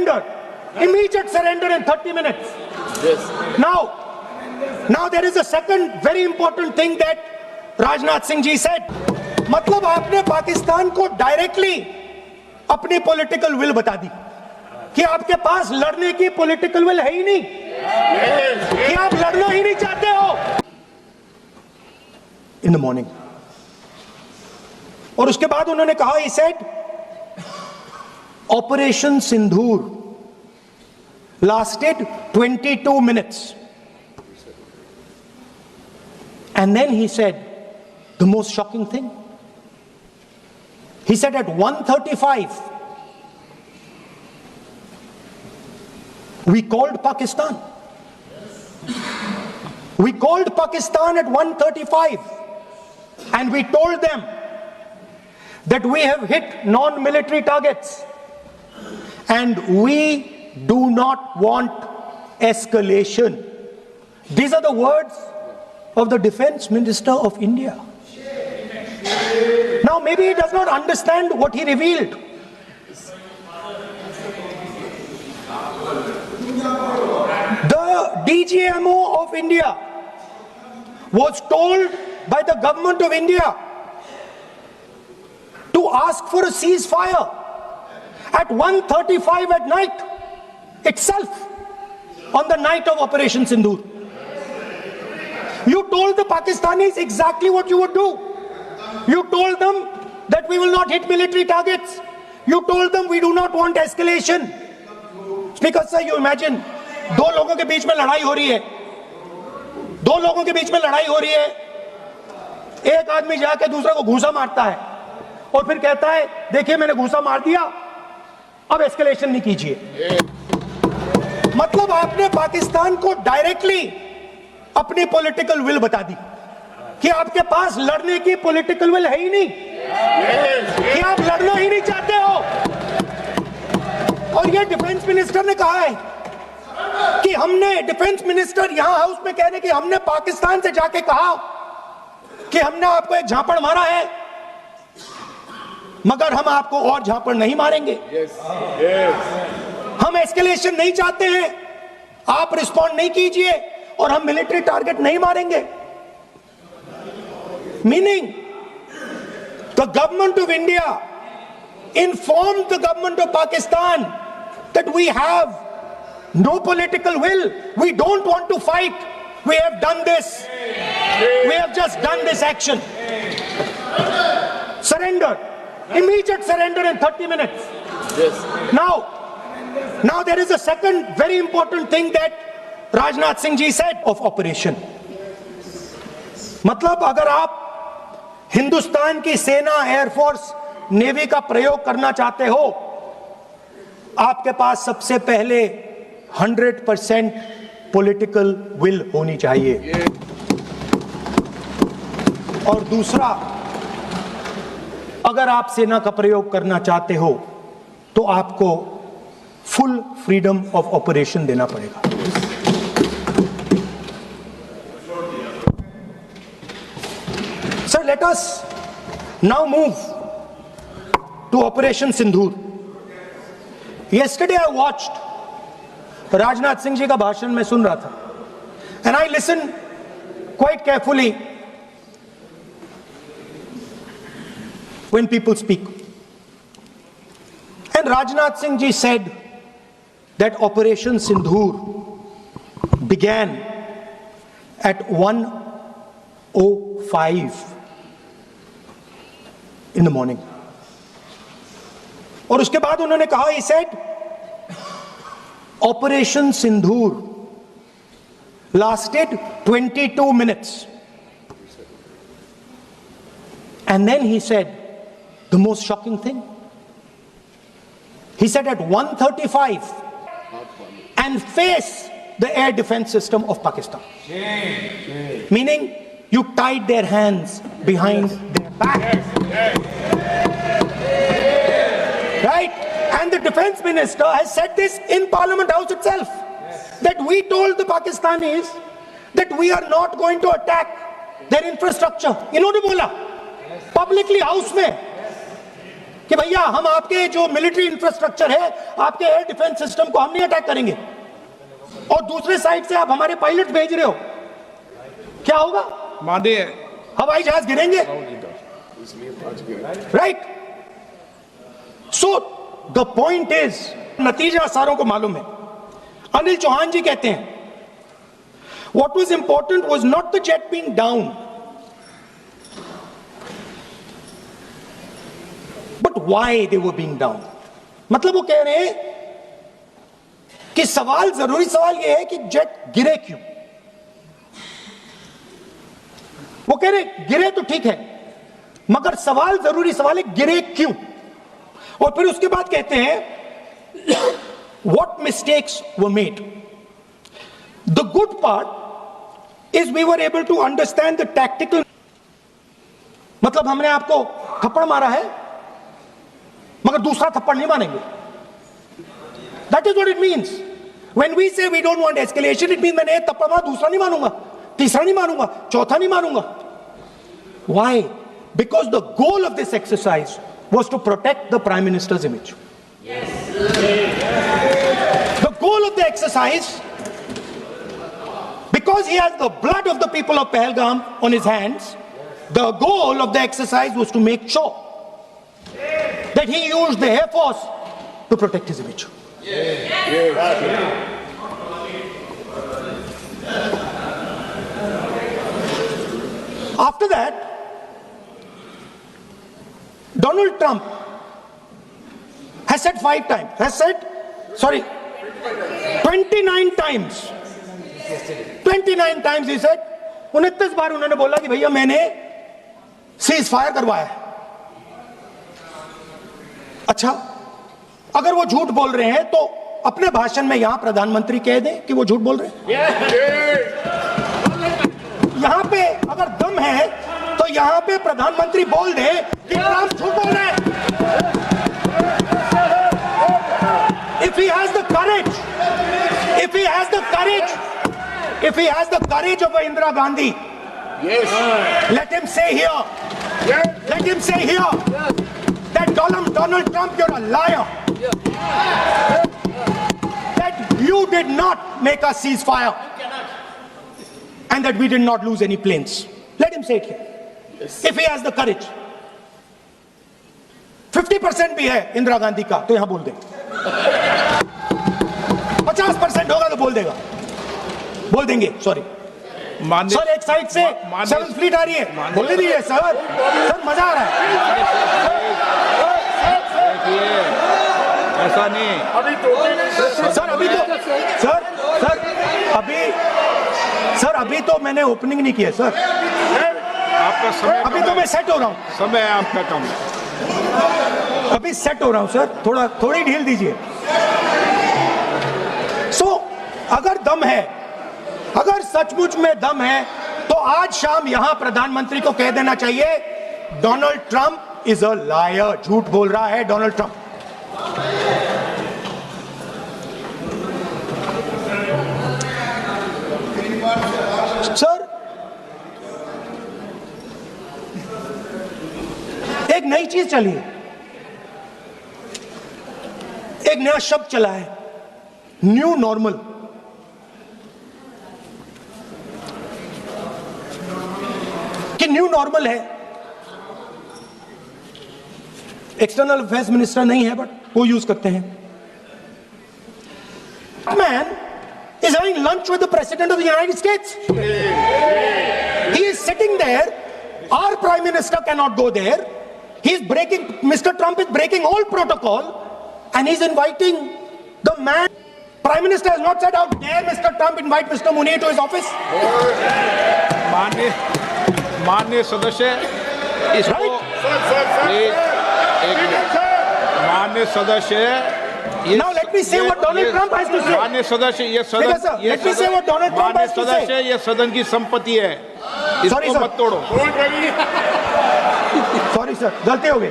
Surrender. Immediate surrender in 30 minutes. Yes. Now there is a second very important thing that Rajnath Singh ji said. मतलब आपने पाकिस्तान को directly अपनी political will बता दी कि आपके पास लड़ने की पॉलिटिकल विल है ही नहीं, कि आप लड़ना ही नहीं चाहते हो. In the morning. और उसके बाद उन्होंने कहा, he said, operation Sindoor lasted 22 minutes. And then he said the most shocking thing. He said at 1:35 we called Pakistan. We called Pakistan at 1:35 and we told them that we have hit non-military targets and we do not want escalation. These are the words of the Defense Minister of India. Now maybe he does not understand what he revealed. The DGMO of India was told by the government of India to ask for a ceasefire at 1:35 at night itself, on the night of Operation Sindoor. You told the Pakistanis exactly what you would do. You told them that we will not hit military targets. You told them we do not want escalation. Speaker sir, you imagine, दो लोगों के बीच में लड़ाई हो रही है, दो लोगों के बीच में लड़ाई हो रही है, एक आदमी जाके दूसरे को घूसा मारता है और फिर कहता है देखिए मैंने घूसा मार दिया, अब एस्केलेशन नहीं कीजिए. मतलब आपने पाकिस्तान को डायरेक्टली अपनी पॉलिटिकल विल बता दी कि आपके पास लड़ने की पॉलिटिकल विल है ही नहीं, कि आप लड़ना ही नहीं चाहते हो. और ये डिफेंस मिनिस्टर ने कहा है कि हमने, डिफेंस मिनिस्टर यहां हाउस में कह रहे कि हमने पाकिस्तान से जाके कहा कि हमने आपको एक झापड़ मारा है मगर हम आपको और झापड़ नहीं मारेंगे. हम एस्केलेशन नहीं चाहते हैं, आप रिस्पॉन्ड नहीं कीजिए और हम मिलिट्री टारगेट नहीं मारेंगे. Meaning the government of India informed the government of Pakistan that we have no political will, we don't want to fight, we have done this, we have just done this action. Surrender, immediate surrender in 30 minutes. Yes. Now there is a second very important thing that Rajnath Singh ji said of operation. मतलब अगर आप हिंदुस्तान की सेना, air force, navy का प्रयोग करना चाहते हो, आपके पास सबसे पहले 100% पॉलिटिकल विल होनी चाहिए. और दूसरा, अगर आप सेना का प्रयोग करना चाहते हो तो आपको फुल फ्रीडम ऑफ ऑपरेशन देना पड़ेगा. Sir, let us now move to Operation Sindoor. Yesterday I watched Rajnath Singh ji का भाषण मैं सुन रहा था, and I listened quite carefully when people speak. And Rajnath Singh ji said that Operation Sindoor began at 1:05 in the morning. और उसके बाद उन्होंने कहा, he said, Operation Sindoor lasted 22 minutes. And then he said the most shocking thing. He said at 1:35 and face the air defense system of Pakistan. Meaning you tied their hands behind their back. Right? And the defense minister has said this in Parliament House itself, that we told the Pakistanis that we are not going to attack their infrastructure. इन्होंने बोला publicly house में कि भैया हम आपके जो military infrastructure है, आपके एयर डिफेंस सिस्टम को हम नहीं अटैक करेंगे, और दूसरे साइड से आप हमारे पायलट भेज रहे हो, क्या होगा? माननीय हवाई जहाज गिरेंगे, right? So the point is, नतीजा सारों को मालूम है। अनिल चौहान जी कहते हैं what was important was not the jet being down, but why they were being down. मतलब वो कह रहे हैं कि सवाल, जरूरी सवाल ये है कि जेट गिरे क्यों। वो कह रहे गिरे तो ठीक है, मगर सवाल, जरूरी सवाल है गिरे क्यों। और फिर उसके बाद कहते हैं what mistakes were made. The good part is we were able to understand the tactical. मतलब हमने आपको थप्पड़ मारा है, मगर दूसरा थप्पड़ नहीं मारेंगे। That is what it means. When we say we don't want escalation, it means मैंने एक थप्पड़ मारा, दूसरा नहीं मारूंगा, तीसरा नहीं मारूंगा, चौथा नहीं मारूंगा। Why? Because the goal of this exercise was to protect the Prime Minister's image. Yes. The goal of the exercise, because he has the blood of the people of Pahalgam on his hands, the goal of the exercise was to make sure that he used the Air Force to protect his image. After that, Donald Trump has said 29 times. 29 times he said, 29 बार उन्होंने बोला कि भैया मैंने cease fire करवाया है। अच्छा, अगर वो झूठ बोल रहे हैं तो अपने भाषण में यहां प्रधानमंत्री कह दें कि वो झूठ बोल रहे हैं। यहां पे अगर दम है तो यहां पे प्रधानमंत्री बोल दे कि ट्रंप झूठ बोल रहे हैं। If he has the courage, if he has the courage of Indira Gandhi, let him say here, that Donald Trump, you're a liar. That you did not make us ceasefire, and that we did not lose any planes. Let him say it here. If he has the courage. 50% भी है इंदिरा गांधी का तो यहां बोल दे, 50% होगा तो बोल देंगे सॉरी। सर एक साइड से 7th फ्लीट आ रही है, बोलने दीजिए सर, मजा आ रहा है। ऐसा नहीं अभी तो मैंने ओपनिंग नहीं किया सर, आपका समय, अभी तो मैं सेट हो रहा हूँ, समय आपका कम, अभी सेट हो रहा हूं सर, थोड़ी ढील दीजिए। अगर दम है, अगर सचमुच में दम है तो आज शाम यहां प्रधानमंत्री को कह देना चाहिए Donald Trump is a liar, झूठ बोल रहा है डोनाल्ड ट्रंप। सर एक नई चीज चली है, एक नया शब्द चला है, न्यू नॉर्मल। कि न्यू नॉर्मल है, एक्सटर्नल अफेयर्स मिनिस्टर नहीं है बट वो यूज करते हैं। Man is having lunch with the President of the United States. He is sitting there. Our Prime Minister cannot go there. Mr. Trump is breaking all protocol and he's inviting the man. Prime Minister has not said, how dare Mr. Trump invite Mr. Munir to his office? माननीय सदस्य, इसको माननीय सदस्य, now let me say what Donald Trump has to say. माननीय सदस्य, ये सदन की संपत्ति है, इसको मत तोड़ो। सॉरी सर, गलती हो गई।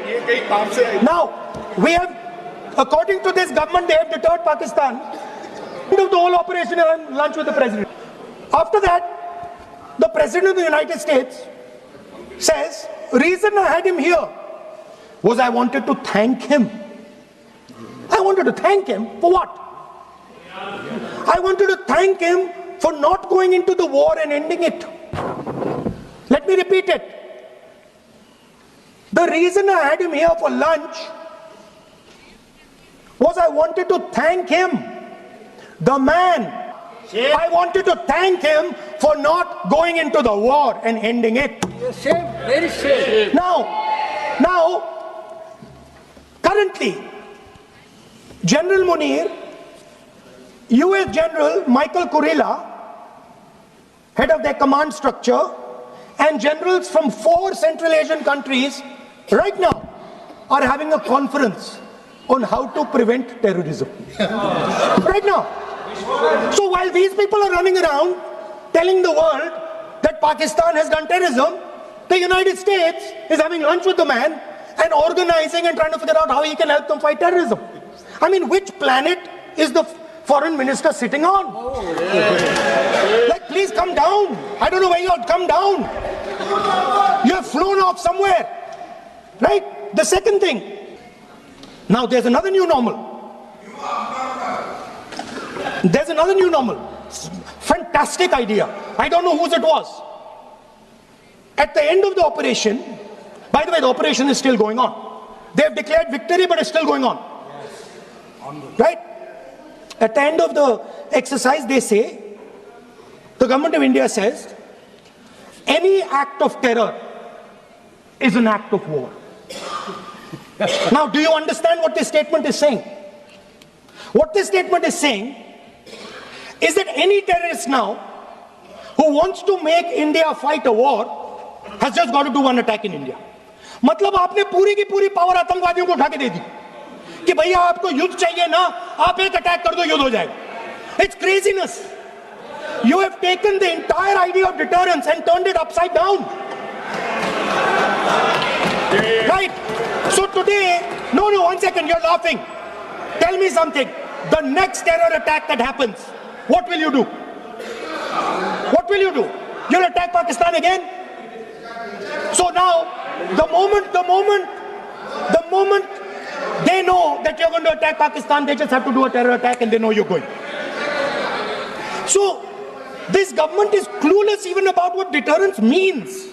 ये कई काम से। Now we have, according to this government, they have deterred Pakistan into the whole operation and lunch with the president. After that, the President of the United States says, reason I had him here was I wanted to thank him. I wanted to thank him for what? I wanted to thank him for not going into the war and ending it. Let me repeat it. The reason I had him here for lunch was I wanted to thank him, the man. I wanted to thank him for not going into the war and ending it. Shame, very shame. Now, currently, General Munir, US General Michael Kurilla, head of their command structure, and generals from 4 Central Asian countries right now are having a conference on how to prevent terrorism. Right now. So while these people are running around telling the world that Pakistan has done terrorism, the United States is having lunch with the man and organizing and trying to figure out how he can help them fight terrorism. I mean, which planet is the foreign minister sitting on? Like, please come down. I don't know where you're, come down. You have flown off somewhere, right? The second thing, now there's another new normal. There's another new normal. Fantastic idea. I don't know whose it was. At the end of the operation, by the way, the operation is still going on. They have declared victory, but it's still going on. Right? At the end of the exercise, they say, the government of India says, any act of terror is an act of war. Now, do you understand what this statement is saying? What this statement is saying is that any terrorist now who wants to make India fight a war has just got to do one attack in India. मतलब आपने पूरी की पूरी power आतंकवादियों को उठा के दे दी कि भैया आपको युद्ध चाहिए ना, आप एक अटैक कर दो, युद्ध हो जाएगा. It's craziness. You have taken the entire idea of deterrence and turned it upside down. Right? So today, no, one second, you're laughing. Tell me something. The next terror attack that happens, what will you do? What will you do? You'll attack Pakistan again? So now, the moment they know that you're going to attack Pakistan, they just have to do a terror attack and they know you're going. So, this government is clueless even about what deterrence means.